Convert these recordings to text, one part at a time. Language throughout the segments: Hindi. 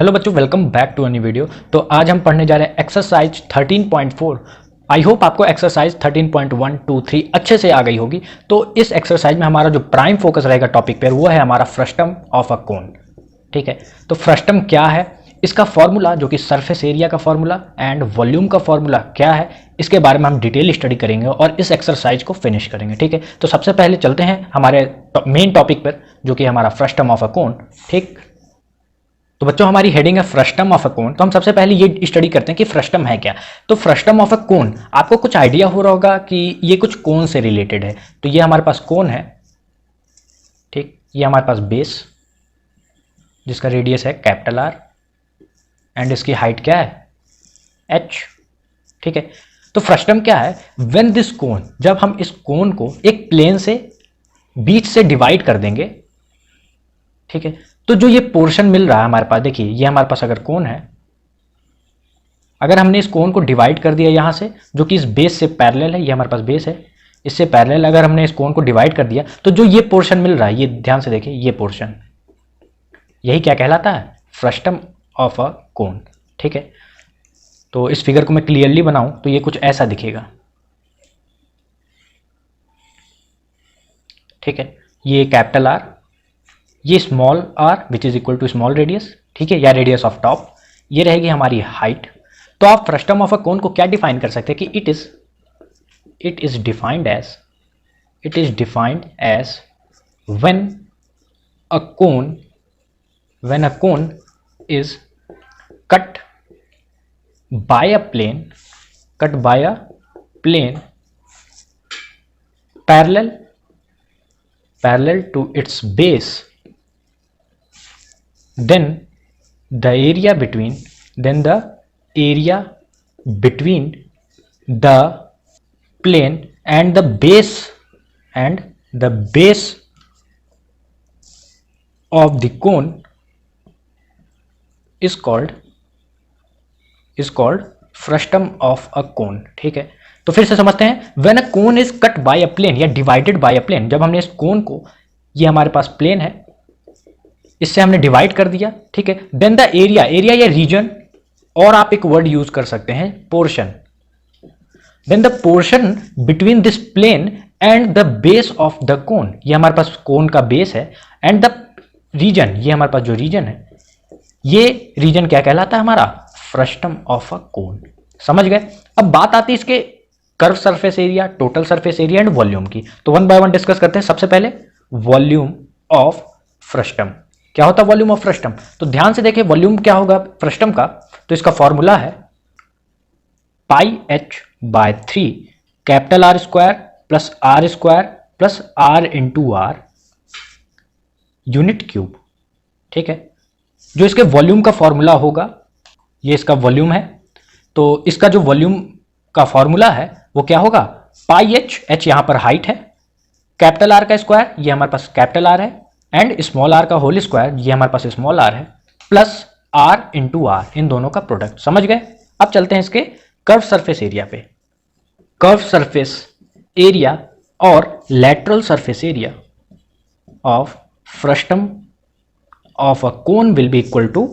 हेलो बच्चों, welcome back to a new video. तो आज हम पढ़ने जा रहे हैं एक्सरसाइज 13.4। आई होप आपको एक्सरसाइज 13.1, 2, 3 अच्छे से आ गई होगी। तो इस एक्सरसाइज में हमारा जो प्राइम फोकस रहेगा टॉपिक पर वो है हमारा फ्रस्टम ऑफ अ कोन। ठीक है, तो फ्रस्टम क्या है, इसका फॉर्मूला जो कि सरफेस एरिया का फॉर्मूला एंड वॉल्यूम का फॉर्मूला क्या है, इसके बारे में हम डिटेल स्टडी करेंगे और इस एक्सरसाइज को फिनिश करेंगे। ठीक है, तो सबसे पहले चलते हैं हमारे मेन टॉपिक पर जो कि हमारा फ्रस्टम ऑफ अ कोन। ठीक, तो बच्चों हमारी हेडिंग है फ्रस्टम ऑफ अ कोन। तो हम सबसे पहले ये स्टडी करते हैं कि फ्रस्टम है क्या। तो फ्रस्टम ऑफ अ कोन, आपको कुछ आइडिया हो रहा होगा कि ये कुछ कोन से रिलेटेड है। तो ये हमारे पास कोन है, ठीक, ये हमारे पास बेस जिसका रेडियस है कैपिटल आर एंड इसकी हाइट क्या है एच। ठीक है, तो फ्रस्टम क्या है, व्हेन दिस कोन, जब हम इस कोन को एक प्लेन से बीच से डिवाइड कर देंगे। ठीक है, तो जो ये पोर्शन मिल रहा है हमारे पास, देखिए ये हमारे पास अगर कोन है, अगर हमने इस कोन को डिवाइड कर दिया यहां से जो कि इस बेस से पैरेलल है, ये हमारे पास बेस है, इससे पैरेलल अगर हमने इस कोन को डिवाइड कर दिया तो जो ये पोर्शन मिल रहा है, ये ध्यान से देखिए, ये पोर्शन, यही क्या कहलाता है, फ्रस्टम ऑफ अ कोन। ठीक है, तो इस फिगर को मैं क्लियरली बनाऊं तो ये कुछ ऐसा दिखेगा। ठीक है, ये कैपिटल आर, ये small R which is equal to small radius, ठीक है, या रेडियस ऑफ टॉप, ये रहेगी हमारी हाइट। तो आप फ्रस्टम ऑफ अ कोन को क्या डिफाइन कर सकते हैं कि it is defined as when a cone is cut by a plane parallel to its base, then the area between the plane and the base of the cone is called frustum of a cone। ठीक है, तो फिर से समझते हैं, when a cone is cut by a plane या डिवाइडेड बाय अ प्लेन, जब हमने इस कोन को, ये हमारे पास प्लेन है, इससे हमने डिवाइड कर दिया। ठीक है, देन द एरिया या रीजन, और आप एक वर्ड यूज कर सकते हैं portion, then the portion between this plane and the base of the cone, ये हमारे पास कोन का बेस है, एंड द रीजन, ये हमारे पास जो रीजन है, ये रीजन क्या कहलाता है, हमारा फ्रस्टम ऑफ अ कोन। समझ गए। अब बात आती है इसके curve surface area, total surface area and volume की। तो वन बाय वन डिस्कस करते हैं। सबसे पहले वॉल्यूम ऑफ फ्रस्टम। क्या होता है वॉल्यूम ऑफ फ्रस्टम, तो ध्यान से देखिए वॉल्यूम क्या होगा फ्रस्टम का। तो इसका फॉर्मूला है pi H by 3 capital R square plus R into R unit cube. ठीक है, जो इसके वॉल्यूम का फॉर्मूला होगा, ये इसका वॉल्यूम है, तो इसका जो वॉल्यूम का फॉर्मूला है वो क्या होगा, पाई एच यहां पर हाइट है, कैपिटल आर का स्क्वायर, ये हमारे पास कैपिटल आर है, एंड स्मॉल आर का होल स्क्वायर, ये हमारे पास स्मॉल आर है, प्लस आर इंटू आर, इन दोनों का प्रोडक्ट। समझ गए। अब चलते हैं इसके कर्व सरफेस एरिया पे। कर्व सरफेस एरिया और lateral surface area of frustum of a cone will be equal to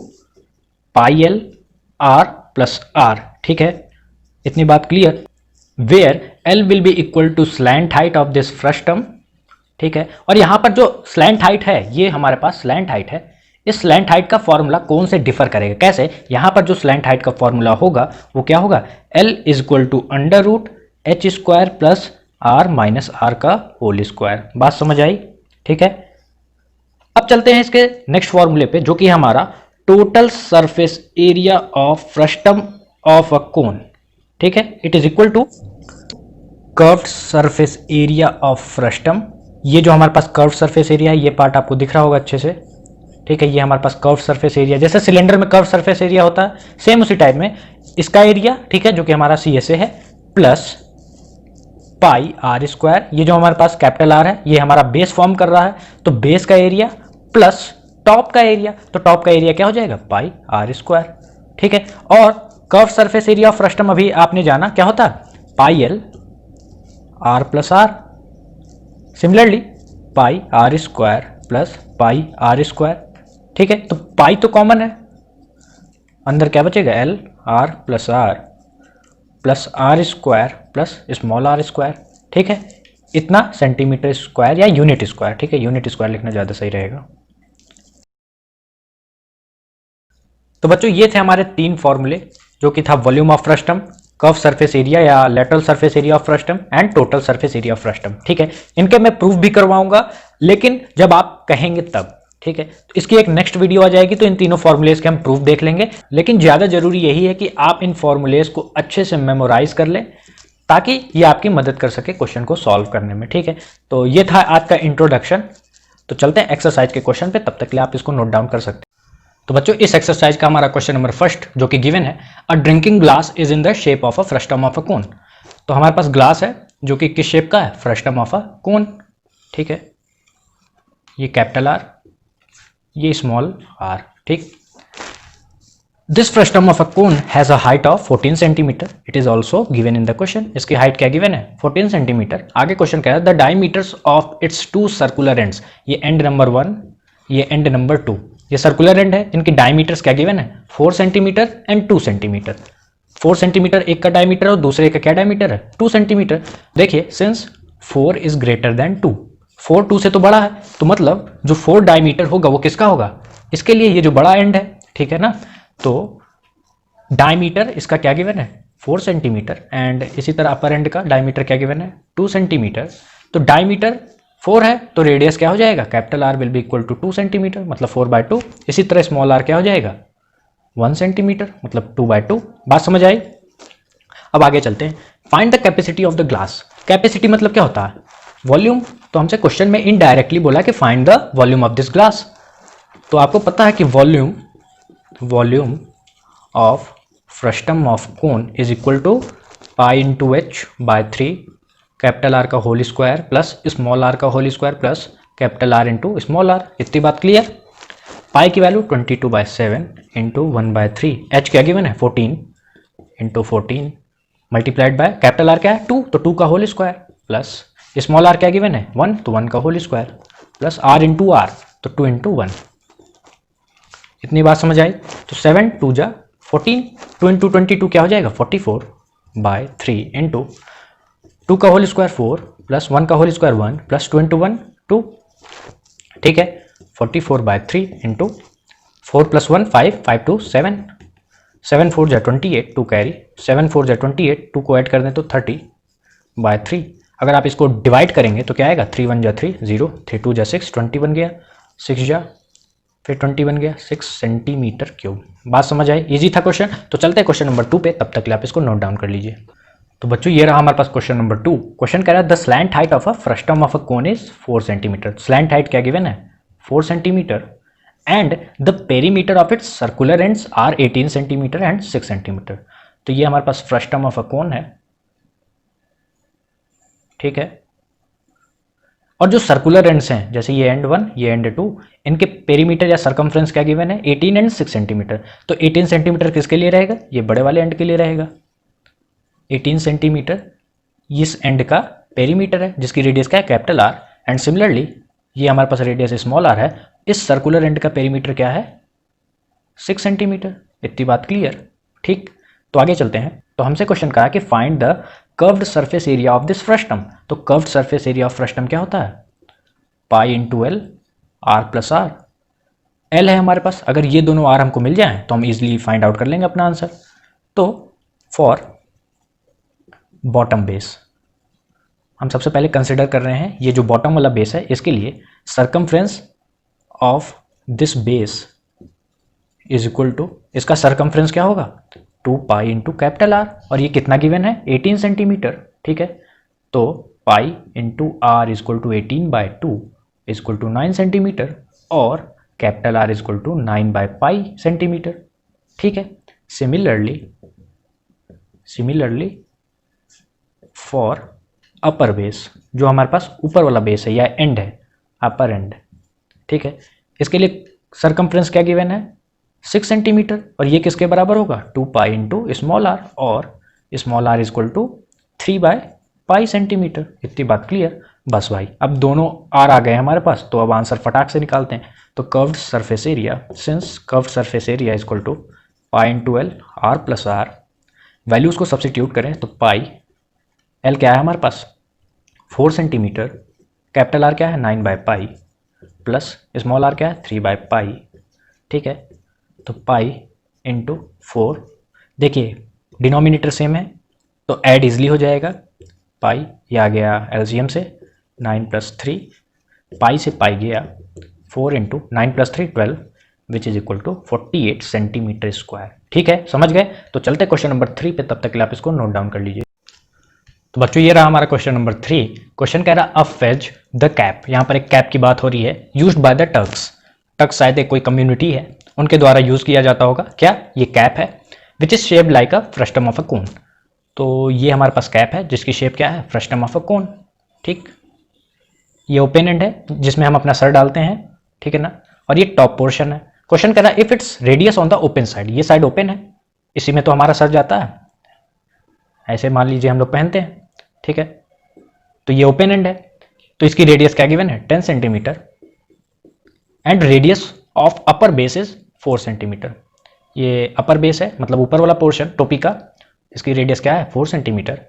pi L R plus R. ठीक है, इतनी बात clear. Where L will be equal to slant height of this frustum. ठीक है, और यहां पर जो स्लैंट हाइट है, ये हमारे पास स्लैंट हाइट है, इस स्लैंट हाइट का फॉर्मूला कौन से डिफर करेगा, कैसे, यहां पर जो स्लैंट हाइट का फॉर्मूला होगा वो क्या होगा, L is equal to under root H square plus R minus R का होल स्क्वायर। बात समझ आई। ठीक है, अब चलते हैं इसके नेक्स्ट फॉर्मूले पे जो कि हमारा total surface area of frustum of a cone. ठीक है, it is equal to curved surface area of frustum. ये जो हमारे पास कर्व सरफेस एरिया है, ये पार्ट आपको दिख रहा होगा अच्छे से। ठीक है, ये हमारे पास कर्व सरफेस एरिया, जैसे सिलेंडर में कर्व सरफेस एरिया होता है, सेम उसी टाइप में इसका एरिया, ठीक है, जो कि हमारा CSA है, प्लस पाई आर स्क्वायर, ये जो हमारे पास कैपिटल आर है, ये हमारा बेस फॉर्म कर रहा है, तो बेस का एरिया प्लस टॉप का एरिया, तो टॉप का एरिया क्या हो जाएगा, पाई आर स्क्वायर। ठीक है, और curve surface area of frustum अभी आपने जाना क्या होता है, pi L R plus R. Similarly pi R square plus pi R square. ठीक है, तो पाई तो कॉमन है, अंदर क्या बचेगा, L plus R square plus small R square, ठीक है, इतना सेंटीमीटर स्क्वायर या यूनिट स्क्वायर, ठीक है, यूनिट स्क्वायर लिखना ज़्यादा सही रहेगा। तो बच्चों ये थे हमारे 3 फॉर्मूले, जो कि था volume of frustum, curve surface area या lateral surface area of frustum and total surface area of frustum, ठीक है। इनके मैं प्रूफ भी करवाऊंगा, लेकिन जब आप कहेंगे तब, ठीक है। तो इसकी एक नेक्स्ट वीडियो आ जाएगी, तो इन तीनों फॉर्मूलेज के हम प्रूफ देख लेंगे। लेकिन ज़्यादा जरूरी यही है कि आप इन फॉर्मूलेज को अच्छे से मेमोराइज कर लें, ताकि ये आपकी मदद कर सके क्वेश्चन को सॉल्व करने में, ठीक है। तो ये था आज का इंट्रोडक्शन। तो चलते हैं एक्सरसाइज के क्वेश्चन पे, तब तक के लिए आप इसको नोट डाउन कर सकते हैं। तो बच्चों इस एक्सरसाइज का हमारा क्वेश्चन नंबर फर्स्ट जो कि गिवन है, a drinking glass is in the shape of a frustum of a cone. तो हमारे पास ग्लास है जो कि किस शेप का है, फ्रस्टम ऑफ अ कोन, ठीक है। ये कैपिटल आर, ये स्मॉल आर, ठीक। This frustum of a cone has a height of 14 centimetre, it is also given in the question. इसकी हाइट क्या गिवन है, 14 सेंटीमीटर। आगे क्वेश्चन कह रहा है the diameters of its 2 circular ends, ये एंड नंबर 1, ये एंड नंबर 2, ये सर्कुलर एंड है, इनकी डायमीटर्स क्या गिवन है, 4 सेंटीमीटर एंड 2 सेंटीमीटर। 4 सेंटीमीटर एक का डायमीटर और दूसरे का क्या डायमीटर है, 2 सेंटीमीटर। देखिए सिंस 4 इज ग्रेटर देन 2, 4 2 से तो बड़ा है, तो मतलब जो 4 डायमीटर होगा वो किसका होगा, इसके लिए ये जो बड़ा एंड है, ठीक है ना। तो डायमीटर इसका क्या गिवन है, 4 सेंटीमीटर, एंड इसी तरह अपर एंड का डायमीटर क्या गिवन है, 2 सेंटीमीटर। तो डायमीटर 4 है तो रेडियस क्या हो जाएगा, capital R will be equal to 2 centimetre, मतलब 4/2। इसी तरह स्मॉल आर क्या हो जाएगा, 1 सेंटीमीटर, मतलब 2/2। बात समझ आई। अब आगे चलते हैं। Find the capacity of the glass. Capacity मतलब क्या होता है, वॉल्यूम। तो हमसे क्वेश्चन में इनडायरेक्टली बोला कि find the volume of this glass. तो आपको पता है कि volume of frustum of cone is equal to pi into H by 3 capital R का whole square plus small R का whole square plus capital R into small R. इतनी बात क्लियर। पाई की वैल्यू 22/7 इंटू 1/3, एच क्या गिवन है 14 into 14 multiplied by capital R क्या है 2, तो 2 का whole square plus small R क्या गिवन है 1, तो 1 का whole square plus R into R, तो 2 इंटू 1। इतनी बात समझ आई। तो 7 2 जा 14, 2 इंटू 22 क्या हो जाएगा 44/3 इंटू 2 का होल स्क्वायर 4 प्लस 1 का होल स्क्वायर 1 प्लस 2 इंटू 1 2, ठीक है। 44/3 इंटू 4 प्लस 1 5 5 2 7 7 4 जा 28 2 कैरी 7 4 जा 28 2 को ऐड कर दें तो 30/3। अगर आप इसको डिवाइड करेंगे तो क्या आएगा, 3 1 जा 3 0 3 2 जा 6 20 बन गया, 6 जा फिर 20 बन गया, 6 सेंटीमीटर क्यूब। बात समझ आई, इजी था क्वेश्चन। तो चलते हैं क्वेश्चन नंबर 2 पे, तब तक के लिए आप इसको नोट डाउन कर लीजिए। तो बच्चों ये रहा हमारे पास क्वेश्चन नंबर 2। क्वेश्चन कह रहा है the slant height of a frustum of a cone is 4 centimetre. Slant height क्या गिवन है 4 centimetre and the perimeter of its circular ends are 18 centimetre and 6 centimetre. तो ये हमारे पास फ्रस्टम ऑफ अ कोन है, ठीक है। और जो सर्कुलर एंड्स हैं जैसे ये एंड 1 ये एंड 2, इनके पेरीमीटर या सर्कमफ्रेंस क्या गिवन है 18 एंड 6 सेंटीमीटर। तो 18 सेंटीमीटर किसके लिए रहेगा, ये बड़े वाले एंड के लिए रहेगा। 18 सेंटीमीटर इस एंड का पेरीमीटर है जिसकी रेडियस क्या है कैपिटल आर, एंड सिमिलरली ये हमारे पास रेडियस स्मॉल आर है, इस सर्कुलर एंड का पेरीमीटर क्या है 6 सेंटीमीटर। इतनी बात क्लियर, ठीक। तो आगे चलते हैं। तो हमसे क्वेश्चन कहा कि find the curved surface area of this frustum. तो curved surface area of frustum क्या होता है, pi into L R plus R. L है हमारे पास, अगर ये दोनों आर हमको मिल जाएं तो हम इजीली फाइंड आउट कर लेंगे अपना आंसर। तो फॉर बॉटम बेस हम सबसे पहले कंसिडर कर रहे हैं ये जो बॉटम वाला बेस है, इसके लिए circumference of this base is equal to, इसका सर्कमफ्रेंस क्या होगा 2 पाई इंटू कैपिटल आर, और ये कितना गिवन है 18 सेंटीमीटर, ठीक है। तो pi into R is equal to 18/2 is equal to 9 centimetre, और capital R is equal to 9/पाई सेंटीमीटर, ठीक है। सिमिलरली फॉर अपर बेस, जो हमारे पास ऊपर वाला बेस है या एंड है अपर एंड, ठीक है, इसके लिए सर्कमफ्रेंस क्या गिवन है 6 सेंटीमीटर, और ये किसके बराबर होगा 2 पाई इंटू स्मॉल आर, और small R is equal to 3/पाई सेंटीमीटर। इतनी बात क्लियर। बस भाई अब दोनों आर आ गए हमारे पास, तो अब आंसर फटाक से निकालते हैं। तो curved surface area, since curved surface area is equal to pi into L R plus R, values को सब्सिट्यूट करें तो पाई, एल क्या है हमारे पास 4 सेंटीमीटर, कैपिटल आर क्या है 9 by pi, plus small R क्या है 3 बाई पाई। ठीक है, तो पाई इंटू 4, देखिए डिनोमिनेटर सेम है तो ऐड इजली हो जाएगा, पाई ये आ गया एलसीएम से 9 प्लस 3, पाई से पाई गया 4 into 9 plus 3 12 which is equal to 48 centimetre square. ठीक है, समझ गए? तो चलते क्वेश्चन नंबर 3 पे, तब तक के लिए आप इसको नोट डाउन कर लीजिए। तो बच्चों ये रहा हमारा क्वेश्चन नंबर 3। क्वेश्चन कह रहा अ फेज द कैप, यहाँ पर एक कैप की बात हो रही है, used by the Turks. Turks शायद एक कोई कम्युनिटी है, उनके द्वारा यूज किया जाता होगा। क्या ये कैप है which is shaped like a frustum of a cone. तो ये हमारे पास कैप है जिसकी शेप क्या है फ्रस्टम ऑफ अ कोन। ठीक, ये ओपन एंड है जिसमें हम अपना सर डालते हैं, ठीक है ना, और ये टॉप पोर्शन है। क्वेश्चन कह रहा है if its radius on the open side, ये साइड ओपन है, इसी में तो हमारा सर जाता है, ऐसे मान लीजिए हम लोग पहनते हैं। ठीक है, तो ये ओपन एंड है, तो इसकी रेडियस क्या गिवन है 10 centimetre, and radius of upper base is 4 centimetre. ये अपर बेस है मतलब ऊपर वाला पोर्शन टोपी का, इसकी रेडियस क्या है 4 centimetre,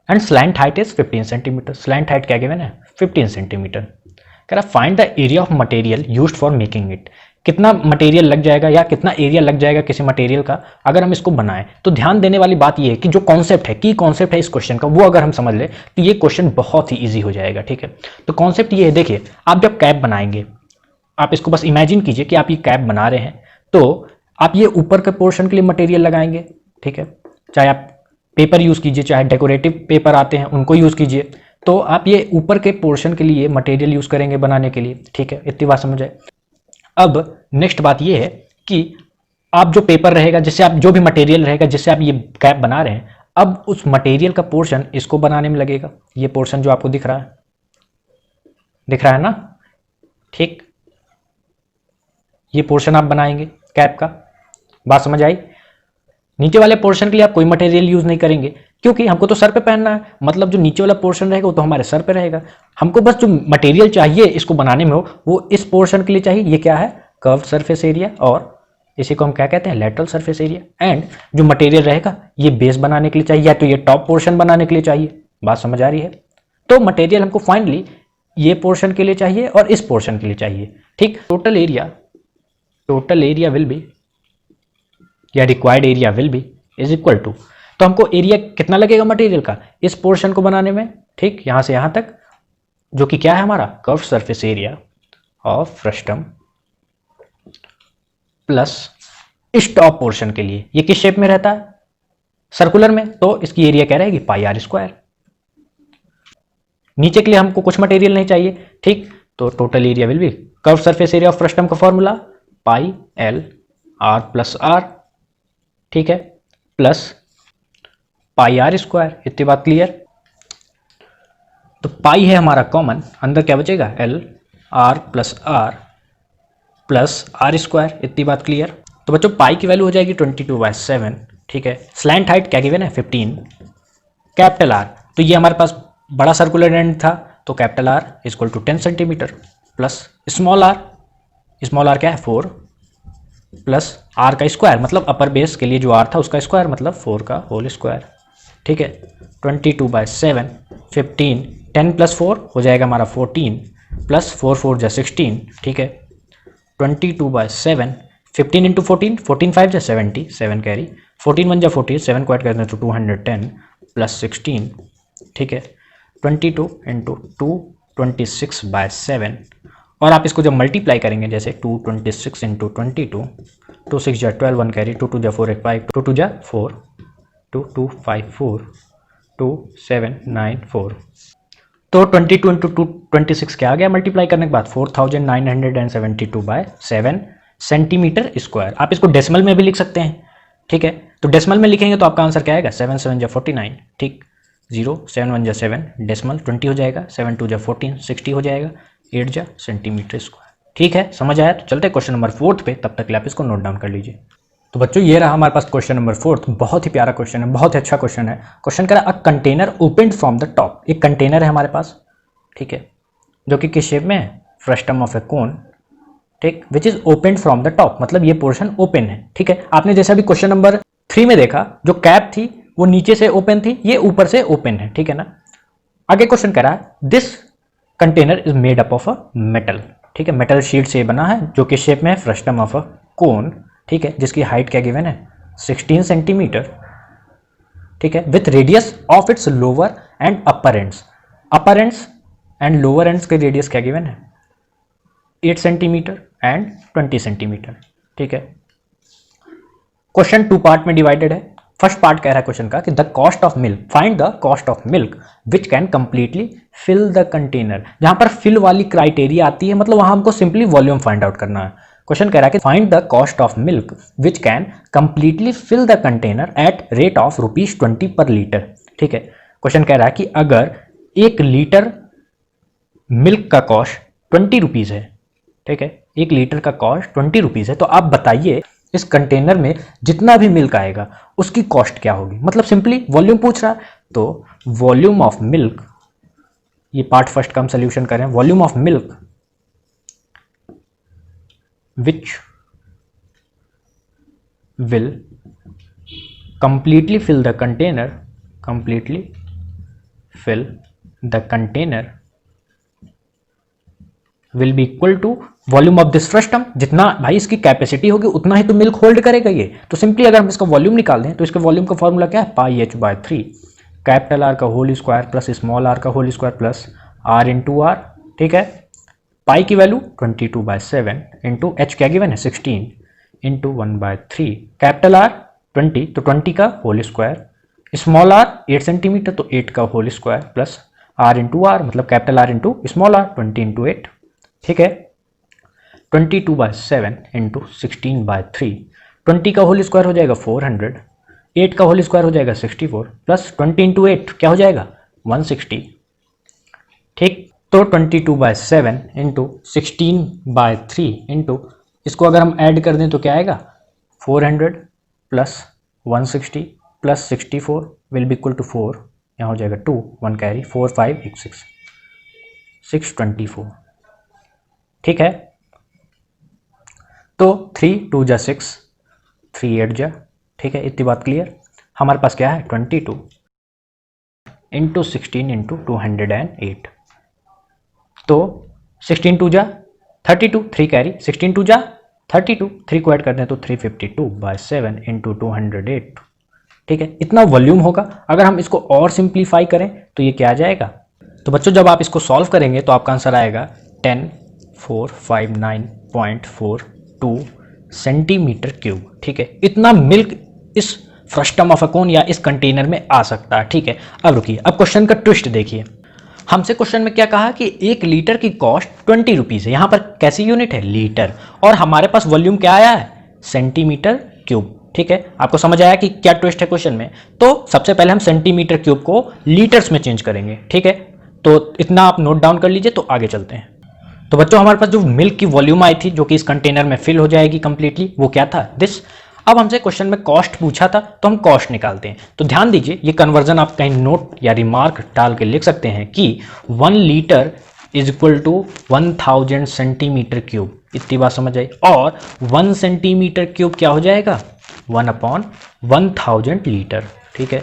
and slant height is 15 centimetre. Slant height क्या गिवन है 15 सेंटीमीटर। कह रहा find the area of material used for making it. कितना मटेरियल लग जाएगा या कितना एरिया लग जाएगा किसी मटेरियल का अगर हम इसको बनाएं। तो ध्यान देने वाली बात ये है कि जो कॉन्सेप्ट है, की कॉन्सेप्ट है इस क्वेश्चन का, वो अगर हम समझ ले तो ये क्वेश्चन बहुत ही ईजी हो जाएगा। ठीक है, तो कॉन्सेप्ट ये है, देखिए आप जब कैप बनाएंगे, आप इसको बस इमेजिन कीजिए कि आप ये कैप बना रहे हैं, तो आप ये ऊपर के पोर्शन के लिए मटेरियल लगाएंगे। ठीक है, चाहे आप पेपर यूज कीजिए, चाहे डेकोरेटिव पेपर आते हैं उनको यूज कीजिए, तो आप ये ऊपर के पोर्शन के लिए मटेरियल यूज करेंगे बनाने के लिए। ठीक है, इतनी बात समझ आए। अब नेक्स्ट बात ये है कि आप जो पेपर रहेगा, जिससे आप जो भी मटेरियल रहेगा जिससे आप ये कैप बना रहे हैं, अब उस मटेरियल का पोर्शन इसको बनाने में लगेगा। ये पोर्शन जो आपको दिख रहा है ना, ठीक, ये पोर्शन आप बनाएंगे कैप का। बात समझ आई? नीचे वाले पोर्शन के लिए आप कोई मटेरियल यूज नहीं करेंगे क्योंकि हमको तो सर पे पहनना है, मतलब जो नीचे वाला पोर्शन रहेगा वो तो हमारे सर पे रहेगा। हमको बस जो मटेरियल चाहिए इसको बनाने में हो वो इस पोर्शन के लिए चाहिए। ये क्या है कर्व्ड सरफेस एरिया, और इसी को हम क्या कहते हैं लैटरल सरफेस एरिया। एंड जो मटेरियल रहेगा ये बेस बनाने के लिए चाहिए या तो ये टॉप पोर्शन बनाने के लिए चाहिए। बात समझ आ रही है? तो मटेरियल हमको फाइनली ये पोर्शन के लिए चाहिए और इस पोर्शन के लिए चाहिए। ठीक, टोटल एरिया विल बी या required area will be is equal to, तो हमको एरिया कितना लगेगा मटेरियल का इस पोर्शन को बनाने में, ठीक, यहां से यहां तक, जो कि क्या है हमारा curved surface area of frustum, plus इस टॉप पोर्शन के लिए ये किस शेप में रहता है सर्कुलर में, तो इसकी एरिया क्या रहेगी पाई आर स्क्वायर। नीचे के लिए हमको कुछ मटेरियल नहीं चाहिए, ठीक, तो total area will be curved surface area of frustum का formula pi L R plus R, ठीक है, प्लस पाई आर स्क्वायर। इतनी बात क्लियर? तो पाई है हमारा कॉमन, अंदर क्या बचेगा L R plus R square. इतनी बात क्लियर? तो बच्चों पाई की वैल्यू हो जाएगी 22/7, ठीक है। स्लैंट हाइट क्या गिवन है 15, कैपिटल आर, तो ये हमारे पास बड़ा सर्कुलर एंड था तो capital R equal to 10 centimetre, plus small R क्या है 4, प्लस आर का स्क्वायर मतलब अपर बेस के लिए जो आर था उसका स्क्वायर मतलब 4 का होल स्क्वायर, ठीक है। 22/7, 15, 10 प्लस 4 हो जाएगा हमारा 14, प्लस 4 4 जा 16, ठीक है। 22/7, 15 इंटू 14, 14 5 जा 70, 7 कैरी, 14 1 जा 40, 7 को ऐड करते हैं तो 210 प्लस 16, ठीक है। 22 इंटू 2, 26/7, और आप इसको जब मल्टीप्लाई करेंगे जैसे 226 इंटू 22, 2 6 जा 12, 1 कैरी, 2 2 जा 4 1 5, 2 2 जा 4, 2 2 5 4, 2 7 9 4, तो 22 इंटू 2 26 क्या आ गया मल्टीप्लाई करने के बाद 4972/7 सेंटीमीटर स्क्वायर। आप इसको डेसिमल में भी लिख सकते हैं, ठीक है। तो डेसिमल में लिखेंगे तो आपका आंसर क्या आएगा 7 7 जा 49, ठीक, 0 7 1 जा 7, डेसिमल 20 हो जाएगा, 7 2 जा 14, 60 हो जाएगा, 8 जा सेंटीमीटर स्क्वायर, ठीक है। समझ आया? तो चलते हैं क्वेश्चन नंबर 4 पे, तब तक आप इसको नोट डाउन कर लीजिए। तो बच्चों ये रहा हमारे पास क्वेश्चन नंबर 4, बहुत ही प्यारा क्वेश्चन है, बहुत ही अच्छा क्वेश्चन है। क्वेश्चन कह रहा है a container opened from the top, एक कंटेनर है हमारे पास, ठीक है, जो कि किस शेप में है फ्रस्टम ऑफ ए कोन, ठीक, which is open from the top, मतलब ये पोर्शन ओपन है। ठीक है, आपने जैसा भी क्वेश्चन नंबर 3 में देखा, जो कैप थी वो नीचे से ओपन थी, ये ऊपर से ओपन है। ठीक है ना। आगे क्वेश्चन कह रहा है this container is made up of a metal. ठीक है, मेटल शीट से बना है जो कि शेप में है फ्रस्टम ऑफ अ कोन। ठीक है, जिसकी हाइट क्या गिवन है 16 सेंटीमीटर। ठीक है, with radius of its lower end upper ends, upper ends and lower ends के रेडियस क्या गिवन है 8 सेंटीमीटर एंड 20 सेंटीमीटर। ठीक है, क्वेश्चन 2 पार्ट में डिवाइडेड है। फर्स्ट पार्ट कह रहा है क्वेश्चन का कि the cost of milk, find the cost of milk which can completely fill the container. जहां पर फिल वाली क्राइटेरिया आती है, मतलब वहां हमको सिंपली वॉल्यूम फाइंड आउट करना है। क्वेश्चन कह रहा है कि find the cost of milk which can completely fill the container at rate of ₹20 per litre. ठीक है, क्वेश्चन कह रहा है कि अगर 1 लीटर मिल्क का कॉस्ट 20 रुपीज़ है, ठीक है, 1 लीटर का कॉस्ट 20 रुपीज़ है, तो आप बताइए इस कंटेनर में जितना भी मिल्क आएगा उसकी कॉस्ट क्या होगी। मतलब सिंपली वॉल्यूम पूछ रहा है, तो वॉल्यूम ऑफ मिल्क, ये पार्ट फर्स्ट का हम सोल्यूशन करें, volume of milk which will completely fill the container, completely fill the container will be equal to volume of this frustum. जितना भाई इसकी कैपेसिटी होगी उतना ही तो मिल्क होल्ड करेगा ये। तो सिंपली अगर हम इसका वॉल्यूम निकाल दें तो इसके वॉल्यूम का फॉर्मूला क्या है πh/3, कैपिटल आर का whole square plus small R का whole square plus R into R. ठीक है, पाई की वैल्यू 22/7 इंटू एच क्या गिवन है 16 इंटू 1/3, कैपिटल आर 20 तो 20 का whole square, small R 8 centimetre तो 8 का whole square plus R into R, मतलब capital R into small R 20 into 8। ठीक है, 22/7 इंटू 16/3, 20 का होल स्क्वायर हो जाएगा 400, 8 का होल स्क्वायर हो जाएगा 64 प्लस 20 इंटू 8 क्या हो जाएगा 160। ठीक, तो 22/7 इंटू 16/3 इंटू इसको अगर हम ऐड कर दें तो क्या आएगा 400 plus 160 plus 64 will be equal to 4, यहाँ हो जाएगा 2, 1 कैरी 4 5 1 6 624। ठीक है, तो 3 2 जा 6, 3 8 जा। ठीक है, इतनी बात क्लियर। हमारे पास क्या है 22 इंटू 16 इंटू 208, तो 16 2 जा 32, 3 कैरी 16 2 जा 32, 3 को ऐड कर दें तो 352/7 इंटू 208। ठीक है, इतना वॉल्यूम होगा। अगर हम इसको और सिंप्लीफाई करें तो ये क्या आ जाएगा, तो बच्चों जब आप इसको सॉल्व करेंगे तो आपका आंसर आएगा 10459.42 सेंटीमीटर क्यूब। ठीक है, इतना मिल्क इस फ्रस्टम ऑफ अ कोन या इस कंटेनर में आ सकता है। ठीक है, अब रुकिए, अब क्वेश्चन का ट्विस्ट देखिए। हमसे क्वेश्चन में क्या कहा कि 1 लीटर की कॉस्ट 20 रुपीज़ है, यहाँ पर कैसी यूनिट है लीटर, और हमारे पास वॉल्यूम क्या आया है सेंटीमीटर क्यूब। ठीक है, आपको समझ आया कि क्या ट्विस्ट है क्वेश्चन में। तो सबसे पहले हम सेंटीमीटर क्यूब को लीटर्स में चेंज करेंगे। ठीक है, तो इतना आप नोट डाउन कर लीजिए, तो आगे चलते हैं। तो बच्चों हमारे पास जो मिल्क की वॉल्यूम आई थी जो कि इस कंटेनर में फिल हो जाएगी कंप्लीटली, वो क्या था दिस। अब हमसे क्वेश्चन में कॉस्ट पूछा था तो हम कॉस्ट निकालते हैं। तो ध्यान दीजिए, ये कन्वर्जन आप कहीं नोट या रिमार्क डाल के लिख सकते हैं कि 1 litre is equal to 1000 centimetre cube. इतनी बात समझ आई। और 1 सेंटीमीटर क्यूब क्या हो जाएगा 1/1000 लीटर। ठीक है,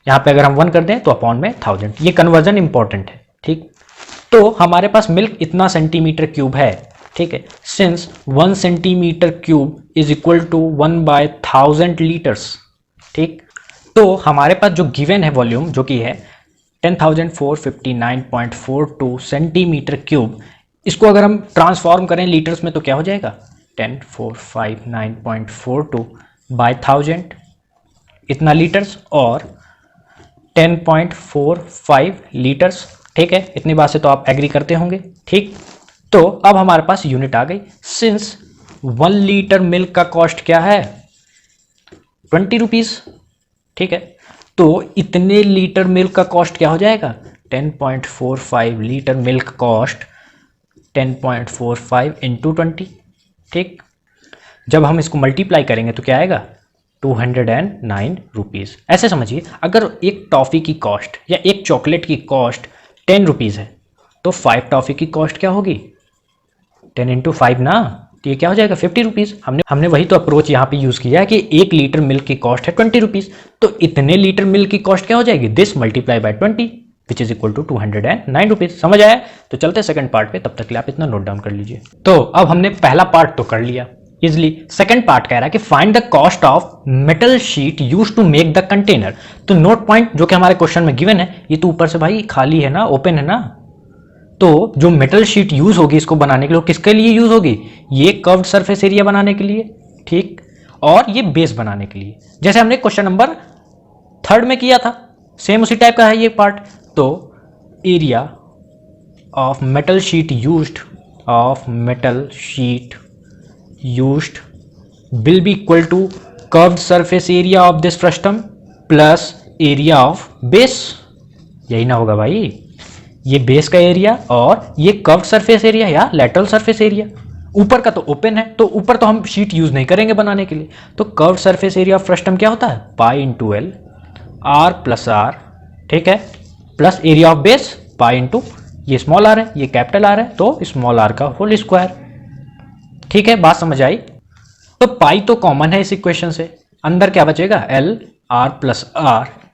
यहाँ पे अगर हम 1 कर दें तो अपॉन में 1000, ये कन्वर्जन इंपॉर्टेंट है। ठीक, तो हमारे पास मिल्क इतना सेंटीमीटर क्यूब है। ठीक है, since 1 centimetre cube is equal to 1/1000 litres. ठीक, तो हमारे पास जो गिवन है वॉल्यूम जो कि है 10,459.42 सेंटीमीटर क्यूब, इसको अगर हम ट्रांसफॉर्म करें लीटर्स में तो क्या हो जाएगा 10,459.42 बाय 1000 इतना लीटर्स और 10.45 लीटर्स। ठीक है, इतनी बात से तो आप एग्री करते होंगे। ठीक, तो अब हमारे पास यूनिट आ गई। सिंस 1 लीटर मिल्क का कॉस्ट क्या है 20 रुपीज़। ठीक है, तो इतने लीटर मिल्क का कॉस्ट क्या हो जाएगा 10.45 लीटर मिल्क कॉस्ट 10.45 इंटू 20। ठीक, जब हम इसको मल्टीप्लाई करेंगे तो क्या आएगा 209 रुपीज़। ऐसे समझिए, अगर एक टॉफ़ी की कॉस्ट या एक चॉकलेट की कॉस्ट 10 रुपीज़ है तो 5 टॉफ़ी की कॉस्ट क्या होगी 10 इंटू 5 ना, तो ये क्या हो जाएगा 50 रुपीज़। हमने वही तो अप्रोच यहाँ पे यूज़ किया है कि 1 लीटर मिल्क की कॉस्ट है 20 रुपीज़, तो इतने लीटर मिल्क की कॉस्ट क्या हो जाएगी, this multiply by 20 which is equal to 209 rupees. समझ आया? तो चलते सेकंड पार्ट पे, तब तक के लिए आप इतना नोट डाउन कर लीजिए। तो अब हमने पहला पार्ट तो कर लिया इजली। सेकंड पार्ट कह रहा है कि find the cost of metal sheet use to make the container. तो नोट पॉइंट जो कि हमारे क्वेश्चन में गिवन है, ये तो ऊपर से भाई खाली है ना, ओपन है ना, तो जो मेटल शीट यूज होगी इसको बनाने के लिए, किसके लिए यूज होगी, ये कर्व्ड सरफेस एरिया बनाने के लिए, ठीक, और ये बेस बनाने के लिए, जैसे हमने क्वेश्चन नंबर 3 में किया था, सेम उसी टाइप का है ये पार्ट। तो area of metal sheet used will be equal to curved surface area of this frustum plus area of base। यही ना होगा भाई, ये बेस का एरिया और ये कर्व्ड सरफेस एरिया या लेटरल सरफेस एरिया। ऊपर का तो ओपन है, तो ऊपर तो हम शीट यूज नहीं करेंगे बनाने के लिए, तो curved surface area of frustum क्या होता है, pi into L R plus R, ठीक है, plus area of base pi into, ये स्मॉल आर है, ये कैपिटल आर है, तो स्मॉल आर का होल स्क्वायर। ठीक है, बात समझ आई? तो पाई तो कॉमन है इस इक्वेशन से, अंदर क्या बचेगा, L R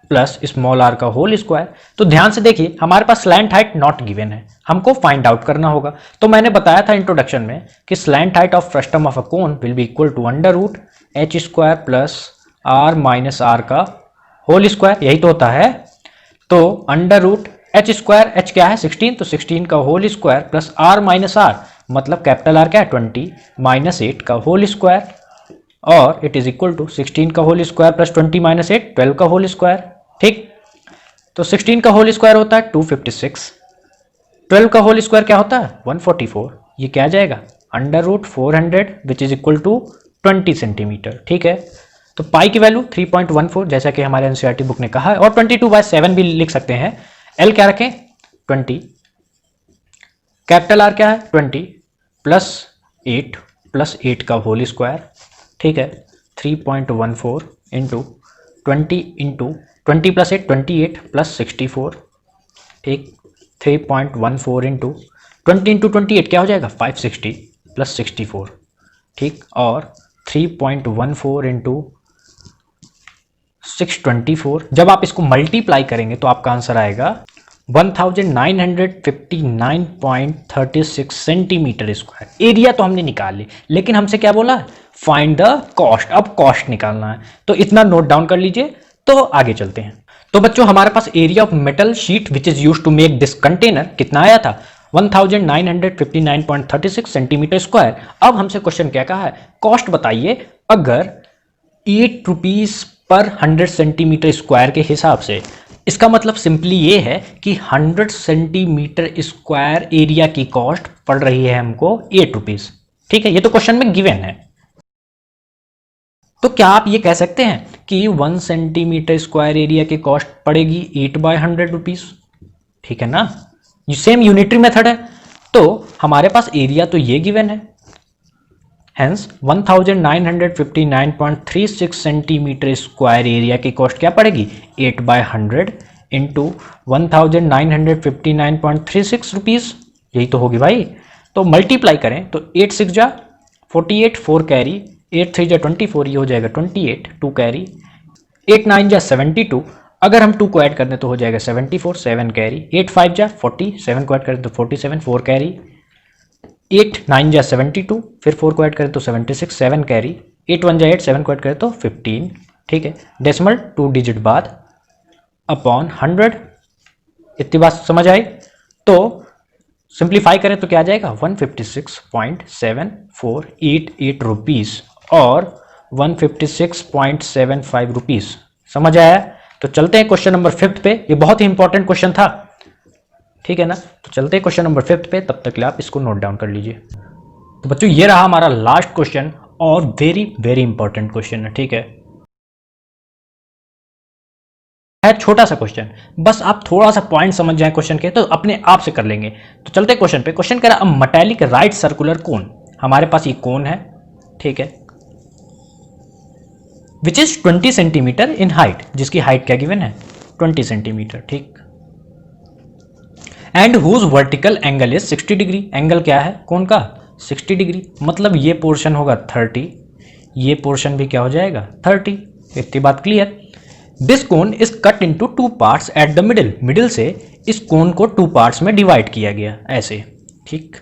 plus small R का होल स्क्वायर। तो ध्यान से देखिए, हमारे पास स्लैंट हाइट नॉट गिवन है, हमको फाइंड आउट करना होगा। तो मैंने बताया था इंट्रोडक्शन में कि slant height of frustum of a cone will be equal to under root H square plus R minus R का होल स्क्वायर, यही तो होता है। तो under root H square, H क्या है 16, तो 16 का whole square plus R minus R, मतलब कैपिटल आर क्या है 20 माइनस 8 का होल स्क्वायर, और इट इज इक्वल टू 16 का होल स्क्वायर प्लस 20 माइनस 8 12 का होल स्क्वायर। ठीक, तो 16 का होल स्क्वायर होता है 256, 12 का होल स्क्वायर क्या होता है 144, ये क्या आ जाएगा under root 400 which is equal to 20 centimetre. ठीक है, तो पाई की वैल्यू 3.14 जैसा कि हमारे एनसीईआरटी बुक ने कहा है, और 22/7 भी लिख सकते हैं। एल क्या रखें 20, कैपिटल आर क्या है 20 प्लस 8 का होल स्क्वायर, ठीक है, 3.14 इंटू 20 प्लस 8 28 प्लस 64, ठीक, 3.14 इंटू 20 इंटू 28 क्या हो जाएगा 560 प्लस 64, ठीक, और 3.14 इंटू 624, जब आप इसको मल्टीप्लाई करेंगे तो आपका आंसर आएगा 1959.36 सेंटीमीटर स्क्वायर। एरिया तो हमने निकाल ली, लेकिन हमसे क्या बोला, फाइंड द कॉस्ट। अब कॉस्ट निकालना है, तो इतना नोट डाउन कर लीजिए। तो आगे चलते हैं। तो बच्चों, हमारे पास area of metal sheet which is used to make this container कितना आया था 1959.36 सेंटीमीटर स्क्वायर। अब हमसे क्वेश्चन क्या कहा है, कॉस्ट बताइए अगर 8 रुपीज पर 100 सेंटीमीटर स्क्वायर के हिसाब से। इसका मतलब सिंपली ये है कि 100 सेंटीमीटर स्क्वायर एरिया की कॉस्ट पड़ रही है हमको 8 रुपीज। ठीक है, ये तो क्वेश्चन में गिवन है। तो क्या आप ये कह सकते हैं कि 1 सेंटीमीटर स्क्वायर एरिया की कॉस्ट पड़ेगी 8/100 रुपीज? ठीक है ना, ये सेम यूनिटरी मेथड है। तो हमारे पास एरिया तो ये गिवन है, हेंस 1959.36 सेंटीमीटर स्क्वायर एरिया की कॉस्ट क्या पड़ेगी 8/100 इंटू 1959.36 रुपीज, यही तो होगी भाई। तो मल्टीप्लाई करें तो 8 6 जा 48, 4 कैरी, 8 3 जा 24, ये हो जाएगा 28, 2 कैरी, 8 9 जा 72, अगर हम 2 को ऐड कर दें तो हो जाएगा 74, 7 कैरी, 8 5 जा 40, 7 को ऐड करें तो 47, 4 कैरी, 8 9 जा 72, फिर 4 को ऐड करें तो 76, 7 कैरी, 8 1 जा 8, 7 को ऐड करें तो 15। ठीक है, डेसिमल 2 डिजिट बाद अपॉन 100। इतनी बात समझ आई? तो सिंप्लीफाई करें तो क्या आ जाएगा 156.7488 रुपीज और 156.75 रुपीज। समझ आया? तो चलते हैं क्वेश्चन नंबर 5 पे। ये बहुत ही इंपॉर्टेंट क्वेश्चन था, ठीक है ना। तो चलते हैं क्वेश्चन नंबर 5 पे, तब तक के लिए आप इसको नोट डाउन कर लीजिए। तो बच्चों, ये रहा हमारा लास्ट क्वेश्चन और वेरी वेरी इंपॉर्टेंट क्वेश्चन है। ठीक है, छोटा सा क्वेश्चन, बस आप थोड़ा सा पॉइंट समझ जाए क्वेश्चन के तो अपने आप से कर लेंगे। तो चलते हैं क्वेश्चन पे। क्वेश्चन कह रहा है मेटालिक राइट सर्कुलर कोन। हमारे पास ये कोन है, ठीक है, which is 20 centimetre in height, जिसकी हाइट क्या गिवन है 20 सेंटीमीटर, ठीक, and whose vertical angle is 60 degree. Angle क्या है कोन का 60 डिग्री, मतलब ये पोर्शन होगा 30, ये पोर्शन भी क्या हो जाएगा 30। इतनी बात clear. This cone is cut into 2 parts at the middle, middle से इस कोन को 2 पार्ट्स में डिवाइड किया गया ऐसे, ठीक।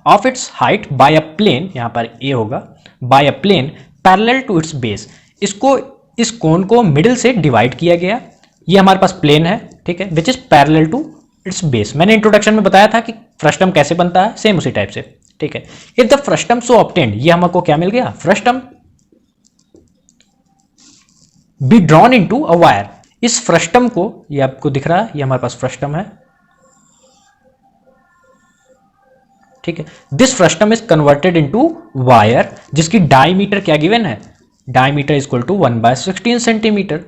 Of its height by a plane, यहां पर ए होगा, by a plane parallel to its base, इसको इस कोन को मिडिल से डिवाइड किया गया, ये हमारे पास प्लेन है, ठीक है, which is parallel to its base. मैंने इंट्रोडक्शन में बताया था कि फ्रस्टम कैसे बनता है, सेम उसी टाइप से, ठीक है। If the frustum so obtained, ये हमको क्या मिल गया, frustum be drawn into a wire, इस फ्रस्टम को, ये आपको दिख रहा है, ये हमारे पास फ्रस्टम है, ठीक है। This frustum is converted into wire, जिसकी डायमीटर क्या गिवन है, diameter is equal to 1/16 centimetre,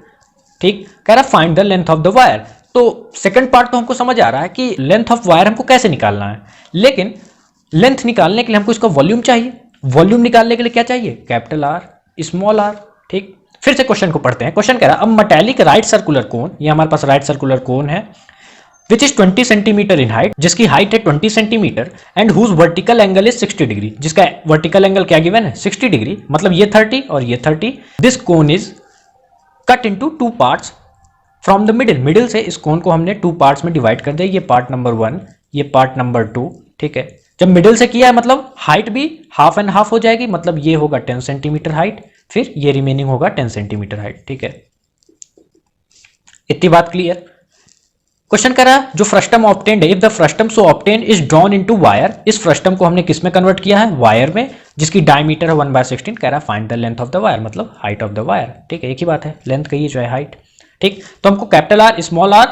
ठीक। कह रहा find the length of the wire. तो सेकंड पार्ट तो हमको समझ आ रहा है कि लेंथ ऑफ वायर हमको कैसे निकालना है, लेकिन लेंथ निकालने के लिए हमको इसका वॉल्यूम चाहिए, वॉल्यूम निकालने के लिए क्या चाहिए, कैपिटल आर स्मॉल आर, ठीक। फिर से क्वेश्चन को पढ़ते हैं। क्वेश्चन कह रहा है a metallic right circular cone, ये हमारे पास राइट सर्कुलर कोन है, which is 20 centimetre in height, जिसकी हाइट है 20 centimetre, and whose vertical angle is 60 degree, जिसका वर्टिकल एंगल क्या गिवन है 60 डिग्री, मतलब ये 30 और ये 30। This cone is cut into 2 parts from the middle, middle से इस कोन को हमने 2 पार्ट्स में डिवाइड कर दिया, ये पार्ट नंबर 1, ये पार्ट नंबर 2, ठीक है। जब मिडिल से किया है मतलब हाइट भी हाफ एंड हाफ हो जाएगी, मतलब ये होगा 10 सेंटीमीटर हाइट, फिर ये रिमेनिंग होगा 10 सेंटीमीटर हाइट, ठीक है। इतनी बात क्लियर। क्वेश्चन कह रहा है जो फ्रस्टम ऑब्टेन्ड है, if the frustum so obtained is drawn into wire, इस फ्रस्टम को हमने किस में कन्वर्ट किया है, वायर में, जिसकी डायमीटर है 1/16। कह रहा है find the length of the wire, मतलब हाइट ऑफ द वायर, ठीक है, एक ही बात है, लेंथ कहिए जो है हाइट, ठीक। तो हमको capital R small R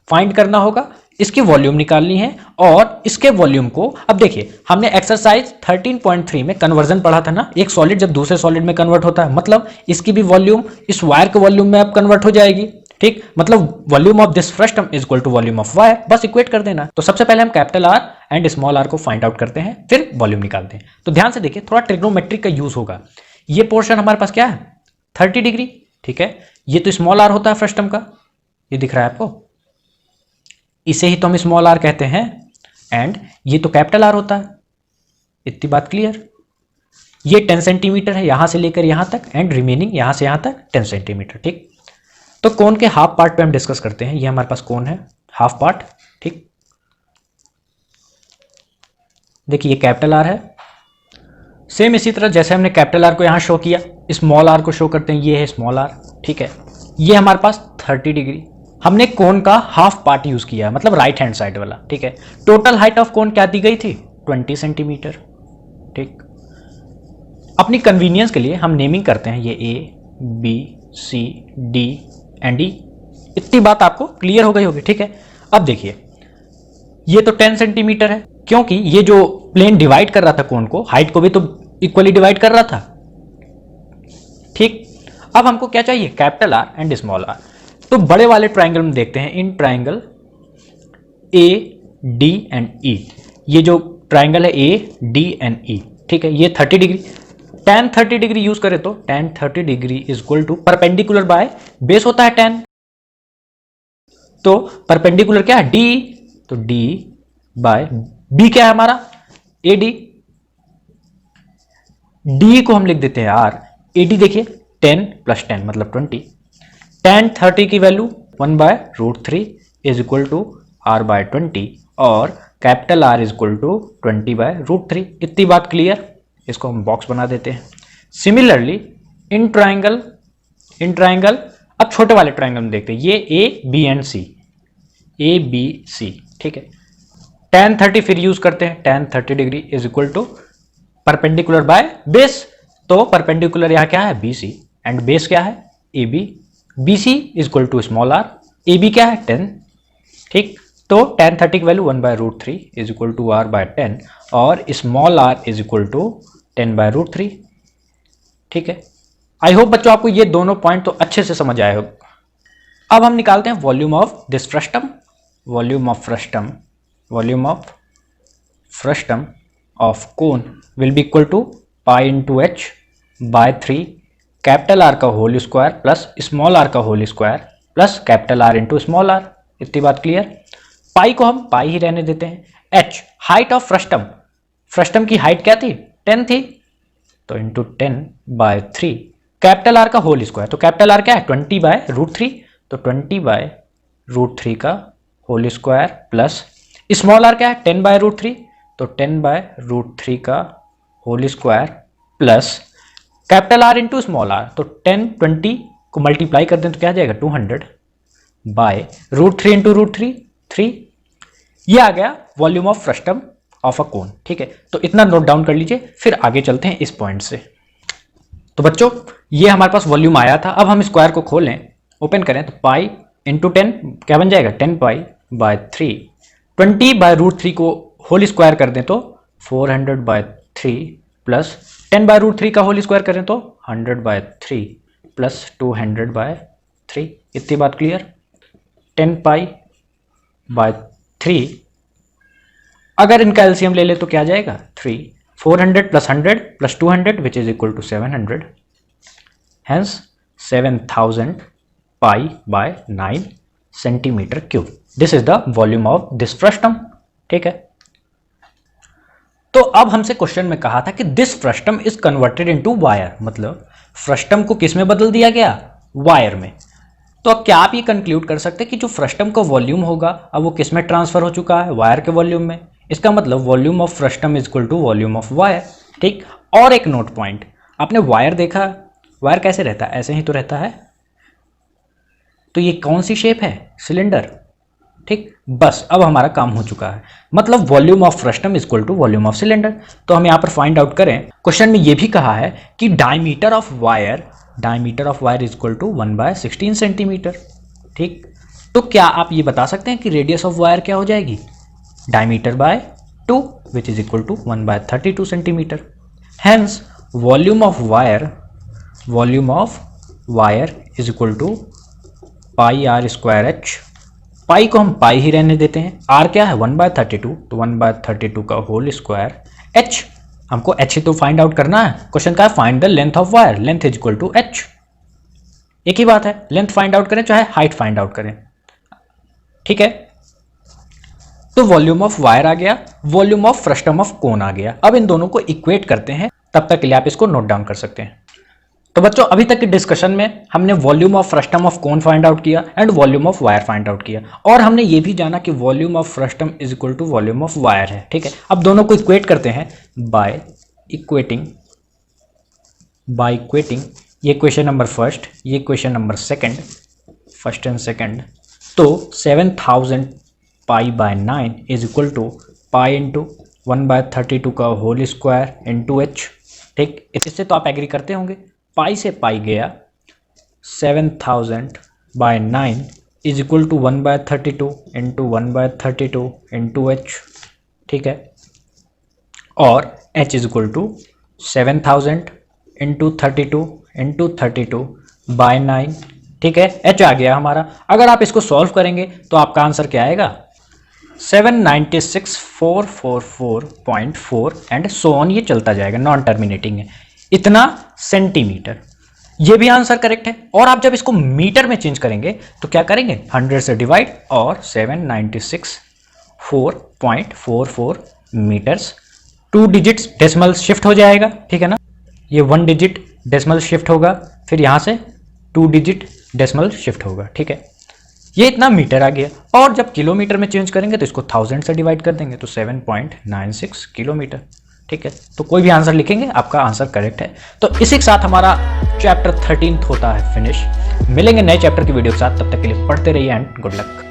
find करना होगा, इसकी वॉल्यूम निकालनी है, और इसके वॉल्यूम को, अब देखिए हमने एक्सरसाइज 13.3 में कन्वर्जन पढ़ा था ना, एक सॉलिड जब दूसरे सॉलिड में कन्वर्ट होता है, मतलब इसकी भी वॉल्यूम इस वायर के वॉल्यूम में अब कन्वर्ट हो जाएगी, ठीक। मतलब volume of this frustum is equal to volume of wire, बस इक्वेट कर देना। तो सबसे पहले हम capital R and small R को फाइंड आउट करते हैं, फिर वॉल्यूम निकालते हैं। तो ध्यान से देखिए, थोड़ा ट्रिग्नोमेट्रिक का यूज होगा। ये पोर्शन हमारे पास क्या है 30 डिग्री, ठीक है, ये तो स्मॉल आर होता है फ्रस्टम का, ये दिख रहा है आपको, इसे ही तो हम स्मॉल आर कहते हैं, एंड ये तो कैपिटल आर होता है। इतनी बात क्लियर। ये 10 सेंटीमीटर है यहां से लेकर यहां तक, एंड रिमेनिंग यहां से यहां तक 10 सेंटीमीटर, ठीक। तो कोन के हाफ पार्ट पे हम डिस्कस करते हैं। ये हमारे पास कोन है हाफ पार्ट, ठीक। देखिए ये कैपिटल आर है, सेम इसी तरह जैसे हमने कैपिटल आर को यहां शो किया, स्मॉल आर को शो करते हैं, ये है स्मॉल आर, ठीक है। ये हमारे पास 30 डिग्री, हमने कोन का हाफ पार्ट यूज किया, मतलब राइट हैंड साइड वाला, ठीक है। टोटल हाइट ऑफ कोन क्या दी गई थी 20 सेंटीमीटर, ठीक। अपनी कन्वीनियंस के लिए हम नेमिंग करते हैं, ये A B C D and E. इतनी बात आपको क्लियर हो गई होगी, ठीक है। अब देखिए ये तो 10 सेंटीमीटर है, क्योंकि ये जो प्लेन डिवाइड कर रहा था कोन को, हाइट को भी तो इक्वली डिवाइड कर रहा था, ठीक। अब हमको क्या चाहिए, capital R and small R. तो बड़े वाले ट्राइंगल में देखते हैं, in triangle A D and E, ये जो ट्राइंगल है ए डी एंड ई, ठीक है, ये 30 डिग्री, tan 30 डिग्री यूज करें तो tan 30 degree is equal to perpendicular by base होता है tan, तो परपेंडिकुलर क्या है डी, तो डी बाय बी क्या है हमारा ए डी, डी को हम लिख देते हैं आर, ए डी देखिए 10 + 10 मतलब 20, tan 30 की value 1/√3 is equal to r/20, और capital R is equal to 20/√3। इतनी बात क्लियर। इसको हम बॉक्स बना देते हैं। सिमिलरली इन ट्राइंगल अब छोटे वाले ट्राइंगल में देखते हैं, ये A B and C, A B C, ठीक है। tan 30 फिर यूज करते हैं, tan 30 degree is equal to perpendicular by base, तो परपेंडिकुलर यहां क्या है बी सी, एंड बेस क्या है A B, B C is equal to small R, A B क्या है 10, ठीक। तो tan 30 की value 1/√3 is equal to r/10, और small r is equal to 10/√3, ठीक है। आई होप बच्चों आपको ये दोनों पॉइंट तो अच्छे से समझ आए हो। अब हम निकालते हैं volume of this frustum, volume of frustum of cone will be equal to pi into H by 3 capital R का whole square plus small R का whole square plus capital R into small R. इतनी बात क्लियर। पाई को हम पाई ही रहने देते हैं। H height of frustum, frustum की हाइट क्या थी, 10 थी, तो इंटू 10/3 कैपिटल आर का होल स्क्वायर, तो कैपिटल आर क्या है 20/√3, तो 20/√3 का whole square plus small R क्या है 10/√3, तो 10/√3 का whole square plus capital R into small R, तो 10/20 को मल्टीप्लाई कर दें तो क्या आ जाएगा 200/√3 इंटू √3 3, ये आ गया volume of frustum of a cone. ठीक है, तो इतना नोट डाउन कर लीजिए, फिर आगे चलते हैं इस पॉइंट से। तो बच्चों ये हमारे पास वॉल्यूम आया था, अब हम स्क्वायर को खोलें, ओपन करें तो पाई इंटू 10 क्या बन जाएगा 10π/3, 20/√3 को होल स्क्वायर कर दें तो 400/3 प्लस 10/√3 का होल स्क्वायर करें तो 100/3 प्लस 200/3, इतनी बात क्लियर। 10π/3 अगर इनका एलसीएम ले ले तो क्या आ जाएगा 3, 400 plus 100 plus 200 which is equal to 700, hence 7000π/9 centimetre cube. This is the volume of this frustum. ठीक है, तो अब हमसे क्वेश्चन में कहा था कि this frustum is converted into wire, मतलब फ्रस्टम को किस में बदल दिया गया, वायर में। तो अब क्या आप ये कंक्लूड कर सकते हैं कि जो फ्रस्टम का वॉल्यूम होगा अब वो किस में ट्रांसफर हो चुका है, वायर के वॉल्यूम में। इसका मतलब volume of frustum is equal to volume of wire. ठीक, और एक नोट पॉइंट, आपने वायर देखा, वायर कैसे रहता है, ऐसे ही तो रहता है। तो ये कौन सी शेप है, सिलेंडर। ठीक, बस अब हमारा काम हो चुका है, मतलब volume of frustum is equal to volume of cylinder. तो हम यहाँ पर फाइंड आउट करें, क्वेश्चन में ये भी कहा है कि diameter of wire is equal to 1/16 centimetre. ठीक, तो क्या आप ये बता सकते हैं कि रेडियस ऑफ वायर क्या हो जाएगी, diameter by 2 which is equal to 1/32 centimetre. Hence volume of wire is equal to πr²h, pi को हम पाई ही रहने देते हैं, आर क्या है 1/32, तो 1/32 का होल स्क्वायर, h हमको h ही तो फाइंड आउट करना है, क्वेश्चन का है find the length of wire, length is equal to h, एक ही बात है, लेंथ फाइंड आउट करें चाहे हाइट फाइंड आउट करें। ठीक है, तो वॉल्यूम ऑफ वायर आ गया, volume of frustum of cone आ गया। अब इन दोनों को इक्वेट करते हैं, तब तक के लिए आप इसको नोट डाउन कर सकते हैं। तो बच्चों अभी तक की डिस्कशन में हमने volume of frustum of cone find out किया and volume of wire find out किया, और हमने ये भी जाना कि volume of frustum is equal to volume of wire है। ठीक है, अब दोनों को इक्वेट करते हैं बाय इक्वेटिंग ये क्वेश्चन नंबर फर्स्ट, ये question number second, first and second. तो 7000π/9 is equal to pi into 1/32 का होल स्क्वायर इंटू h। ठीक, इससे तो आप एग्री करते होंगे, पाई से पाई गया, 7000/9 is equal to 1/32 into 1/32 into h। ठीक है, और h is equal to 7000 into 32/9। ठीक है, h आ गया हमारा। अगर आप इसको सॉल्व करेंगे तो आपका आंसर क्या आएगा 796,444.4 एंड सो ऑन, ये चलता जाएगा, नॉन टर्मिनेटिंग है, इतना सेंटीमीटर। ये भी आंसर करेक्ट है। और आप जब इसको मीटर में चेंज करेंगे तो क्या करेंगे 100 से डिवाइड और 796,444 मीटर्स, 2 डिजिट्स डेसिमल शिफ्ट हो जाएगा। ठीक है ना, ये 1 डिजिट डेसिमल शिफ्ट होगा, फिर यहाँ से 2 डिजिट डेसिमल शिफ्ट होगा। ठीक है, ये इतना मीटर आ गया। और जब किलोमीटर में चेंज करेंगे तो इसको 1000 से डिवाइड कर देंगे तो 7.96 किलोमीटर। ठीक है, तो कोई भी आंसर लिखेंगे आपका आंसर करेक्ट है। तो इसी के साथ हमारा चैप्टर 13 होता है फिनिश। मिलेंगे नए चैप्टर की वीडियो के साथ, तब तक के लिए पढ़ते रहिए एंड गुड लक।